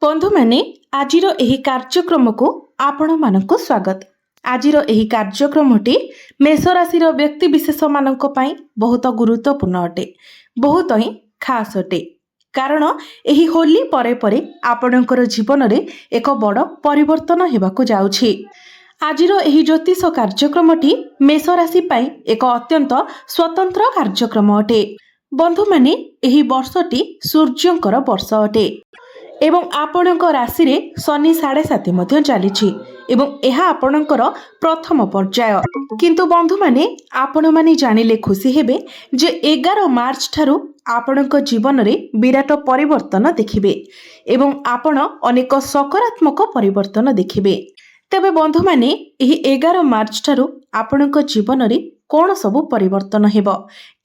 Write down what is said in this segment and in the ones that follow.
बंधु माने आजिर एही कार्यक्रम को आपण मानक स्वागत। आजिर एही कार्यक्रमटी मेष राशि व्यक्ति विशेष मानक पई बहुत गुरुत्वपूर्ण अटे, बहुत ही खास अटे। कारण एही होली परे परे आपणकर जीवन रे एक बड़ परिवर्तन हेबाकु जाउछि। आजिर एही ज्योतिष कार्यक्रमटी मेष राशि पई एक अत्यंत स्वतंत्र कार्यक्रम अटे। बंधु माने एही वर्षटी सूर्यंकर वर्ष अटे एवं आपणक राशि रे शनि 7.5 मध्य चलीछि एवं एहा आपणकर प्रथम पर्याय। किंतु बंधु माने आपण माने जानिले खुशी हेबे जे 11 मार्च ठारू आपणक जीवन रे विराट परिवर्तन देखिबे एवं आपण अनेक सकारात्मक परिवर्तन देखिबे। तेबे बंधु माने एही 11 मार्च ठारू आपणक जीवन रे कोन सबु परिवर्तन हेबो,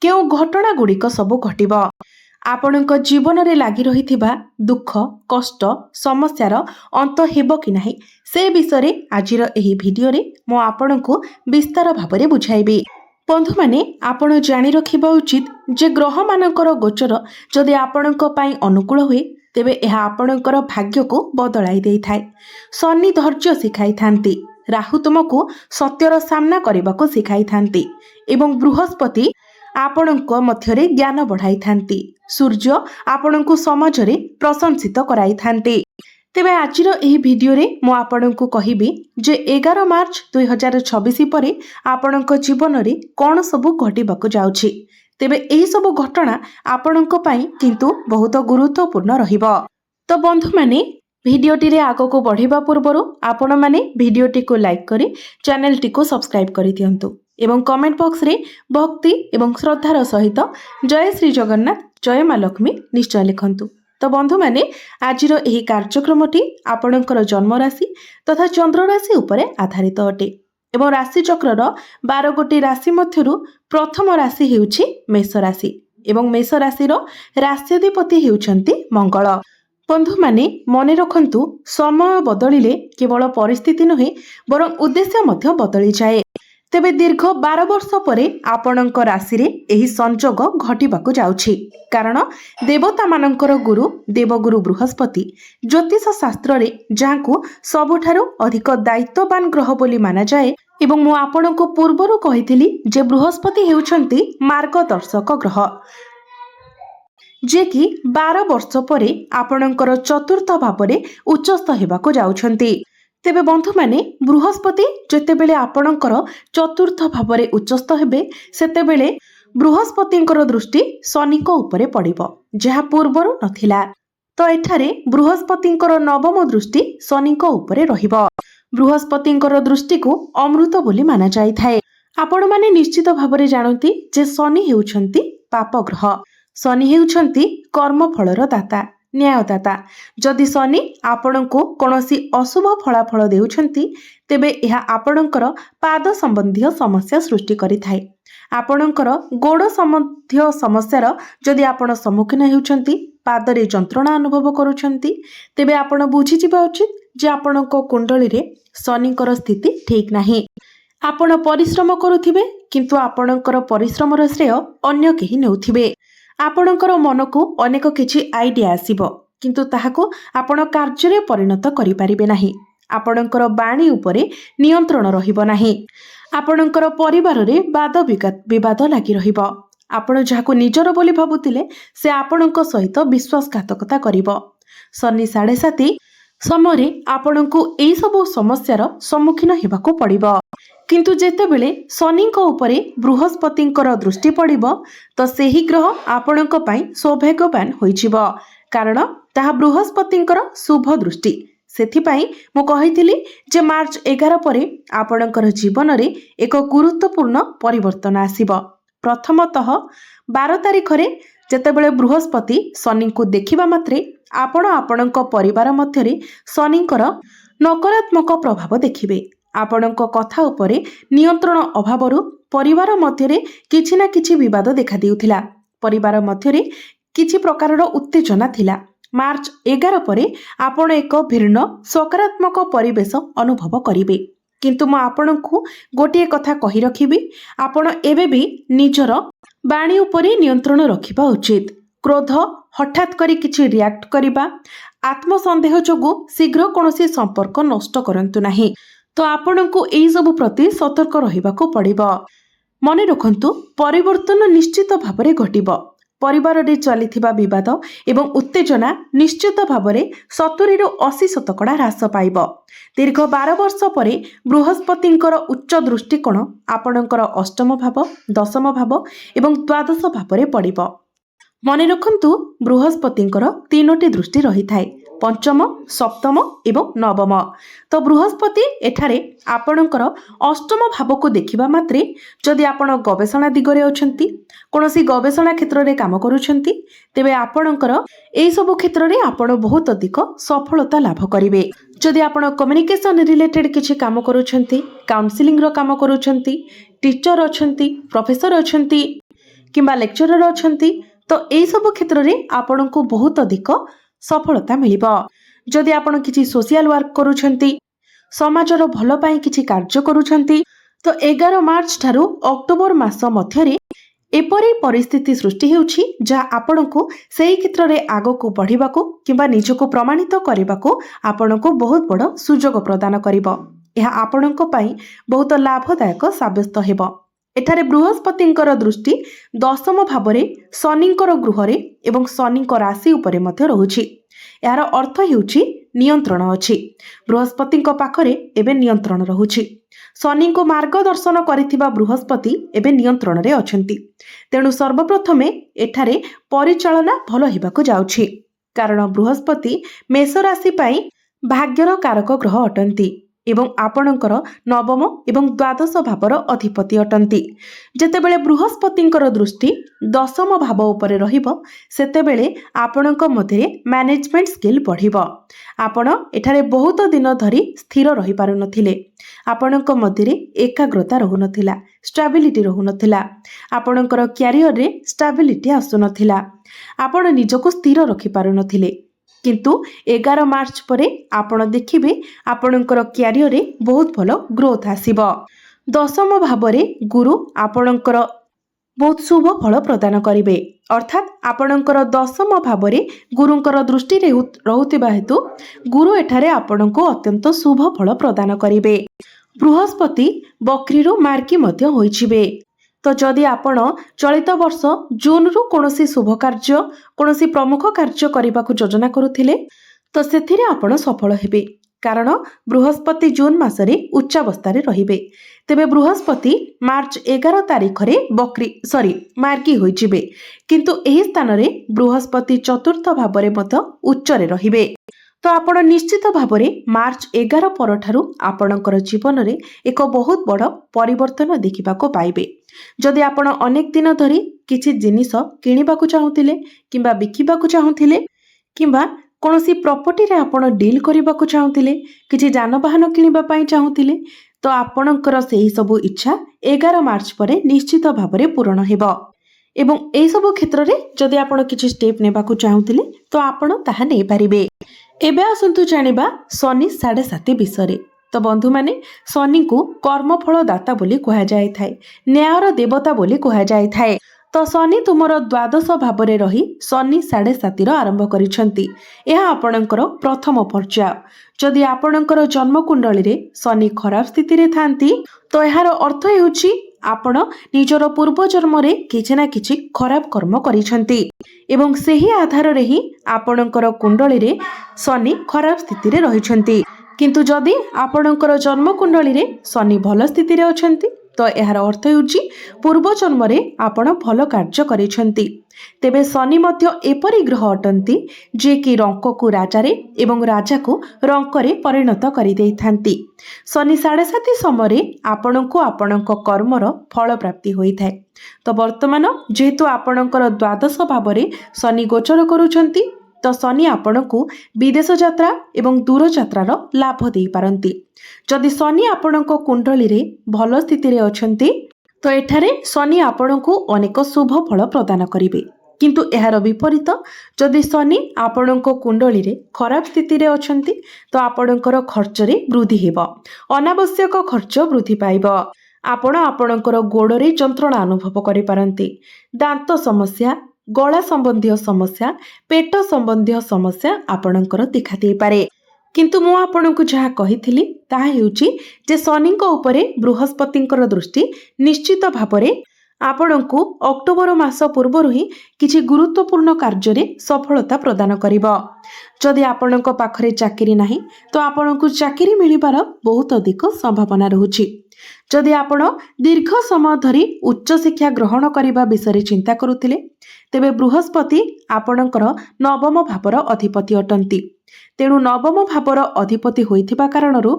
केउ घटना गुड़िक सबु घटिबो, आपणक जीवन रे लागि रहिथिबा दुख कष्ट समस्यार अंत हेबो कि नाही से विषय रे आजिर एही भिडियो रे मो आपणको विस्तार भाबरे बुझाइबे। बंधु माने आपण जानि रखिबा उचित जे ग्रह मानकर गोचर जदि आपणक पई अनुकूल हुए तेबे एहा आपणकर भाग्य को बदलाई देई थाए। शनि धैर्य सिखाई थांती, राहु तुमको सत्यर सामना करबाको सिखाई थांती एवं बृहस्पति आपणक मध्यरे ज्ञान बढ़ाई थांती, सूर्य आपणको समाज रे प्रशंसित कराई थांती। तेबे आजिर एही भिडियो रे मो आपणको कहिबी जे 11 मार्च 2026 परे आपणक जीवन रे कोन सबु घटिबाको जाउछि। तेबे एही सबु घटना आपणक पई किंतु बहुत गुरुत्वपूर्ण रहिबो। तो बंधु माने भिडियोटी रे आगको बढ़िबा पूर्वरु आपण माने भिडियोटी को लाइक करी चैनल को सब्सक्राइब करि दियंतु एवं कमेंट बॉक्स रे भक्ति एवं श्रद्धार सहित जय श्री जगन्नाथ जय माँ लक्ष्मी निश्चय लिखंतु। तो बंधु माने आजिर एही कार्यक्रमटी आपणकर जन्म राशि तथा चंद्र राशि उपरे आधारित अटे एवं राशि चक्रर 12 गोटी राशि मध्यरु प्रथम राशि हेउछि मेष राशि एवं मेष राशि राष्ट्राधिपति हेउछंती मंगल। बंधु माने मने रखंतु समय बदलिले केवल परिस्थिति नुहे बरं उद्देश्य मध्य बदली जाए। तेबे दीर्घ 12 वर्ष परे आपणक राशि रे एही संजोग घटिबाकु जाउछि। कारण देवता मानकर गुरु देवगुरु बृहस्पति ज्योतिष शास्त्र रे जाहाकु सबुठारु अधिक दायित्ववान ग्रह बोली माना जाए एवं मु आपणको पूर्वरु कहिथिली जे बृहस्पति हेउछंती मार्गदर्शक ग्रह जे कि 12 वर्ष परे आपणकर चतुर्थ भावरे उच्चस्थ हेबाकु जाउछंती। तेबे बंधु माने बृहस्पति जेतेबेले आपणकर चतुर्थ भावरे उच्चस्थ हेबे सेतेबेले बृहस्पतिंकर दृष्टि शनिको उपरे पड़िबो जहा पूर्वरु नथिला। तो एठारे बृहस्पतिंकर नवम दृष्टि शनिको उपरे रहिबो। बृहस्पतिंकर दृष्टि को अमृत बोली माना जाई थाए। आपण माने निश्चित भावरे जानନ୍ତି जे शनि हेउछंती पाप ग्रह, शनि हेउछंती कर्म फलर दाता न्यायदाता। जदि शनि आपणको कोनोसी अशुभ फलाफल देउछंती तेबे एहा आपणकर पाद संबंधी समस्या सृष्टि करि थाए। आपणकर गोड़ संबंधी समस्यार जदि आपण सम्मुखीन हेउछंती पादरे जंत्रणा अनुभव करूछंती तेबे आपण बुझी जिबा उचित जे आपणको कुंडली रे शनिकर स्थिति ठीक नाही। आपण परिश्रम करूथिबे किंतु आपणकर परिश्रमर श्रेय अन्य केही नेउथिबे। आपणकर मन को अनेक किछि आइडिया आसीबो किंतु ताहाको आपण कार्य रे परिणत करि परिबे नाही। आपणकर बाणी उपरे नियंत्रण रहिबो नाही। आपणकर परिवार रे वाद विवाद लागि रहिबो। आपण जाहाको निजर बोली भाबुतिले से आपणक सहित विश्वासघातकता करिबो। शनि 7.5 समय आपणको एई सब समस्यार सम्मुखीन हेबाको पड़िबो। किंतु जेतेबेले शनिको उपरे बृहस्पतिंकर दृष्टि पड़िबो तो सेही ग्रह आपणक पई सौभाग्यवान होइजिबो कारण ताहा बृहस्पतिंकर शुभ दृष्टि। सेथिपाई मु कहिथिली जे मार्च 11 परे आपणकर जीवन रे एक गुरुत्वपूर्ण परिवर्तन आसीबो। प्रथमतः 12 तारिख रे जेतेबेले बृहस्पति शनि को देखिबा मात्रे आपण आपणक परिवार मध्यरे शनिकर नकारात्मक प्रभाव देखिबे। आपणक कथा उपरे नियंत्रण अभावरु परिवार मध्यरे किछि ना किछि विवाद देखा देउथिला। परिवार मध्यरे किछि प्रकारर उत्तेजना थिला। मार्च 11 परे आपण एक भिन्न सकारात्मक परिवेश अनुभव करिवे। किंतु म आपणको गोटिए कथा कहि रखिबी, आपण एबे भी निजर बाणी उपरे नियंत्रण रखिबा उचित। क्रोध हठात करी किछि रिएक्ट करिबा आत्मसंदेह जोगु शीघ्र कौनसी संपर्क नष्ट करंतु नाही। तो आपणको एई सब प्रति सतर्क रहिबाको पड़िबो। मने रखंतु परिवर्तन निश्चित भाବରେ घटिबो। परिवार रे चलिथिबा विवाद एवं उत्तेजना निश्चित भाବରେ 70 ରୁ 80 शतकड़ा ह्रास पाइबो। दीर्घ 12 वर्ष परे बृहस्पतिंकर उच्च दृष्टिकोण आपणकर अष्टम भाव, दशम भाव एवं द्वादश भावरे पड़िबो। मने रखंतु बृहस्पतिंकर 3टी दृष्टि रही थाए, पंचम, सप्तम एवं नवम। तो बृहस्पति एठारे आपणकर अष्टम भाव को देखिबा मात्रे जदि आपण गवेषणा दिगरे अछंती, कोनोसी गवेषणा क्षेत्र रे काम करूछंती, तेबे आपणकर एई सब क्षेत्र रे आपण बहुत अधिक सफलता लाभ करिवे। जदि आपण कम्युनिकेशन रिलेटेड किछि काम करूछंती, काउंसलिंग रो काम करूछंती, टीचर अछंती, प्रोफेसर अछंती किंबा लेक्चरर अछंती, तो एई सब क्षेत्र रे आपण को बहुत अधिक सफलता मिलिबो। जदि आपण किछि सोशल वर्क करूछंती, समाजर भलो पाई किछि कार्य करूछंती, तो 11 मार्च ठारू अक्टोबर मास मध्यरे एपरी परिस्थिति सृष्टि हेउछि जा आपणको सेही क्षेत्र रे आगो को बढ़िबाको किंबा निजको प्रमाणित करिबाको आपणको बहुत बड़ सुजोग प्रदान करिबो। एहा आपणको पाई बहुत लाभदायक साब्यस्त हेबो। एठारे बृहस्पतिंकर दृष्टि दशम भावरे शनिंकर गृहरे एवं शनिंकर राशि उपरे मध्य रहुछि। यार अर्थ हेउछि नियंत्रण अछि। बृहस्पतिंक पाखरे एबे नियंत्रण रहुछि। शनि को मार्गदर्शन करिथिबा बृहस्पति एबे नियंत्रण रे अछंती। तेणु सर्वप्रथमे एठारे परिचालना भलो हेबाको जाउछि, कारण बृहस्पति मेष राशि पाई भाग्यर कारक ग्रह अटंती एवं आपणकर नवम एवं द्वादश भावर अधिपति अटंती। जेतेबेले बृहस्पतिंकर दृष्टि दशम भाव उपरे रहिबो, सेतेबेले आपणक मध्यरे मैनेजमेंट स्किल बढ़िबो। आपण एठारे बहुत दिन धरी स्थिर रहि पारु नथिले। आपणक मध्यरे एकाग्रता रहु नथिला, स्टेबिलिटी रहु नथिला। आपणकर क्यारियर रे स्टेबिलिटी आसु नथिला। आपण निजको स्थिर रखि पारु नथिले। किंतु 11 मार्च परे आपण देखिबे आपणकर क्यारियर रे बहुत भलो ग्रोथ आसीबो। दशम भावरे गुरु आपणकर बहुत शुभ फल प्रदान करिवे। अर्थात आपणकर दशम भावरे गुरुंकर दृष्टि रहुतिबा हेतु गुरु एठारे आपणको अत्यंत शुभ फल प्रदान करिवे। बृहस्पति बक्रीरु मार्की मध्य होइछिबे। तो जदि आपण चलित वर्ष जून रु कोनोसी शुभ कार्य, कोनोसी प्रमुख कार्य करबाकू योजना करुथिले, तो सेथिरे आपण सफल हेबे, कारण बृहस्पति जून मासरे उच्चावस्थारे रहिबे। तेबे बृहस्पति मार्च 11 तारिख रे मार्गी होइजिबे, किंतु एही स्थान रे बृहस्पति चतुर्थ भावरे मध्य उच्चरे रहिबे। तो आपण निश्चित भावरे मार्च 11 परठारु आपणकर जीवन रे एक बहुत बड़ परिवर्तन देखिबाको पाइबे। जदि आपण अनेक दिन धरी किछि जिनिस किनिबाकू चाहुथिले किंबा बिकिबाकू चाहुथिले किंबा कोनोसी प्रॉपर्टी रे आपण डील करिबाकू चाहुथिले, किछि जानवाहन किनिबा पई चाहुथिले, तो आपणकर सेही सब इच्छा 11 मार्च परे निश्चित भावरे पूर्ण हेबो। एवं एई सब क्षेत्र रे जदि आपण किछि स्टेप नेबाकू चाहुथिले तो आपण ताहा नै पारिबे। एबे आसंतु जानिबा शनि 7.5 विषय। तो बंधु माने शनि को कर्मफल दाता बोली कहा जाय थाए, न्यायर देवता बोली कहा जाय थाए। तो शनि तुमर द्वादश भावरे रही शनि 7.5 आरंभ करिसंती। यह आपणकर प्रथम पर्याय। जदि आपणकर जन्म कुंडली रे शनि खराब स्थिति रे थांती, तो यार अर्थ हेउची आपण निजर पूर्व जन्म रे किछि ना किछि खराब कर्म करिसंती एवं सेही आधार रे ही आपणकर कुंडली रे शनि खराब स्थिति रे रहिसंती। किंतु जदि आपणकर जन्म कुंडली रे शनि भल स्थिति रे अछंती, तो यार अर्थ हेउची पूर्व जन्म रे आपण भल कार्य करिसंती। तेबे शनि मध्य एपरि ग्रह अटंती जे कि रंक को राजा रे एवं राजा को रंक रे परिणत करि देई थांती। शनि 7.5 समय आपण को आपणक कर्मर फल प्राप्ति होई थाए। तो वर्तमान जेहेतु आपणकर द्वादश भावरे शनि गोचर करूछंती, तो शनि आपण को विदेश यात्रा एवं दूर यात्रार लाभ दे पारंती। जदि शनि आपणक कुंडली रे भल स्थिति रे अछंती, तो एठारे शनि आपण को अनेक शुभ फल प्रदान करिवे। किंतु एहार विपरीत जदि शनि आपणक कुंडली रे खराब स्थिति रे अछंती, तो आपणकर खर्च रे वृद्धि हेबो, अनावश्यक खर्च वृद्धि पाइबो। आपण आपणकर गोड़ रे जंत्रणा अनुभव करि पारंती। दांत समस्या, गला संबंधी समस्या, पेट संबंधी समस्या आपणकर देखा दे पारे। किंतु मु आपनकु जहा कहिथिली ताहा हेउची जे शनिक उपरे बृहस्पतिंकर दृष्टि निश्चित भाବରେ आपणकु अक्टोबर मास पूर्व ही किछि गुरुत्वपूर्ण कार्य सफलता प्रदान करिबो। जदि आपणक पाखरे चाकरी नाही तो आपणकु चाकरी मिलिबार बहुत अधिक संभावना रहुछि। जदि आपण दीर्घ समय धरी उच्च शिक्षा ग्रहण करने विषय चिंता करुथिले तेबे बृहस्पति आपणकर नवम भावर अधिपति अटंती। तेणु नवम भावर अधिपति होइथिबा कारणरू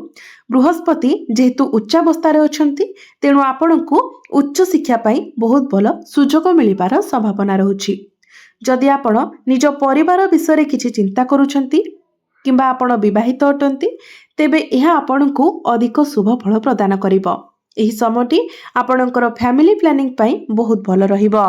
बृहस्पति जेहेतु उच्चावस्थार अछंती तेणु आपणकु उच्च शिक्षा पाई बहुत भल सुजोग मिलिबार संभावना रहुछि। जदि आपण निज परिवार विषय किछि चिंता करूछंती किंबा आपण विवाहित अटंती तेबे यह आपणकु अधिक शुभ फल प्रदान करिबो। एही समयटी आपणकर फैमिली प्लानिंग पाई बहुत भल रहिबो।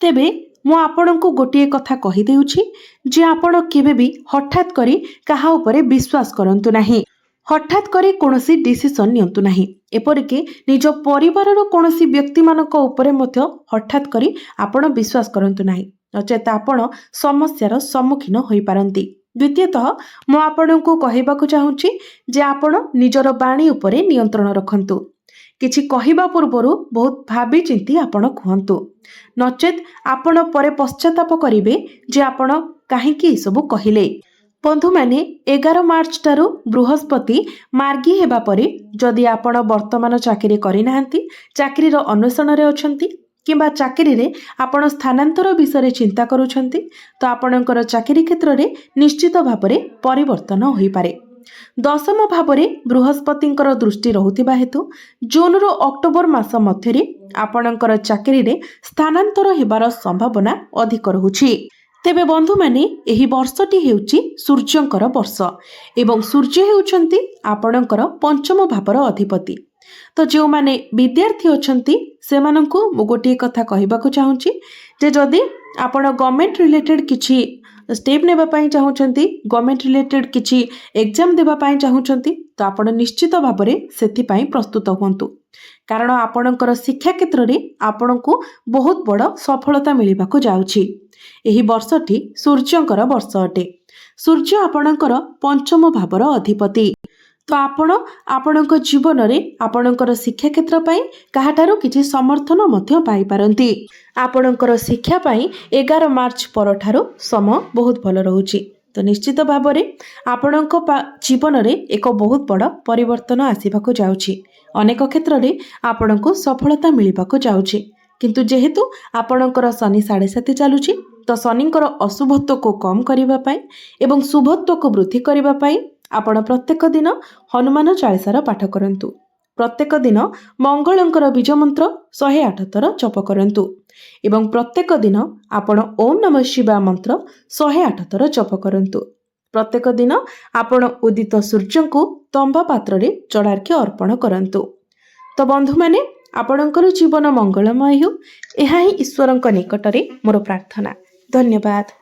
तेबे मु आपणकु गोटिए कथा कहि देउछि जे आपण केबे भी हठात करी काहा उपरे विश्वास करंतु नाही। हठात करी कोनोसी डिसिजन नियंतु नाही। एपरिके निज परिवारर कोनोसी व्यक्ति मानक उपरे मध्य हठात करी आपण विश्वास करंतु नाही, नचेत आपण समस्यार सम्मुखीन होई पारंती। द्वितीयतः मु आपणकु कहिबाकु चाहूछि जे आपण निजर बाणी उपरे नियंत्रण रखंतु। किछि कहिबा पूर्वरु बहुत भाबी चिंती आपण कहंतु, नचेत आपण परे पश्चाताप करिवे जे आपण काहेकि सबु कहिले। बंधु माने 11 मार्च टारु बृहस्पति मार्गी हेबा परे जदि आपण वर्तमान चाकरी करि नाहंती, चाकरीर अन्वेषण रे अछंती किंबा चाकरी रे आपण स्थानांतर विषय चिंता करूछंती तो आपणकर चाकरी क्षेत्र रे निश्चित भाବରେ परिवर्तन होई पारे। दशम भावरे बृहस्पतिंकर दृष्टि रहुथिबा हेतु जून रु अक्टोबर मास मध्यरे आपणकर चाकरी रे स्थानांतर हेबार संभावना अधिक रहुछि। तेबे बंधु माने एही वर्षटी हेउची सूर्यंकर वर्ष एवं सूर्य हेउचंती आपणकर पंचम भावर अधिपति। तो जो माने विद्यार्थी अछंती सेमानंकु मु गोटिए कथा कहिबाकु चाहूछि जे जदि आपण गवर्नमेंट रिलेटेड किछि स्टेप नेबा पाई चाहूछंती, गवर्नमेंट रिलेटेड किछि एग्जाम देबा पाई चाहूछंती तो आपण निश्चित भाବରେ सेथि पाई प्रस्तुत हुंतु। कारण आपणकर शिक्षा क्षेत्र रे आपणकु बहुत बड़ सफलता मिलिबाकु जाउछि। एही वर्षटी सूर्यंकर वर्ष अटे। सूर्य आपणकर पंचम भावर अधिपति। तो आपणक जीवन रे आपणकर शिक्षा क्षेत्र पाई काहाठारु किछि समर्थन मध्य पाई पारंती। आपणकर शिक्षा पाई 11 मार्च परठारु समय बहुत भल रहुछि। तो निश्चित भाବରେ आपणक जीवन रे एक बहुत बड़ परिवर्तन आसीबाकु जाउछि। अनेक क्षेत्र रे आपणको सफलता मिलिबाकु जाउछि। किंतु जेहेतु आपणकर शनि 7.5 चलुछि तो शनिंकर अशुभत्व को कम करिबा पाई एवं शुभत्व को वृद्धि करिबा पाई आपण प्रत्येक दिन हनुमान चालीसार पाठ करंतु। प्रत्येक दिन मंगलंकर बीज मंत्र 108 थर जप करंतु एवं प्रत्येक दिन आपण ओम नमः शिवाय मंत्र 108 थर जप करंतु। प्रत्येक दिन आपण उदित सूर्य को तंबा पात्र रे चढ़ार्घ्य अर्पण करंतु। तो बंधु माने आपणकर जीवन मंगलमय हो, यह ही ईश्वरंक निकटरे मोर प्रार्थना। धन्यवाद।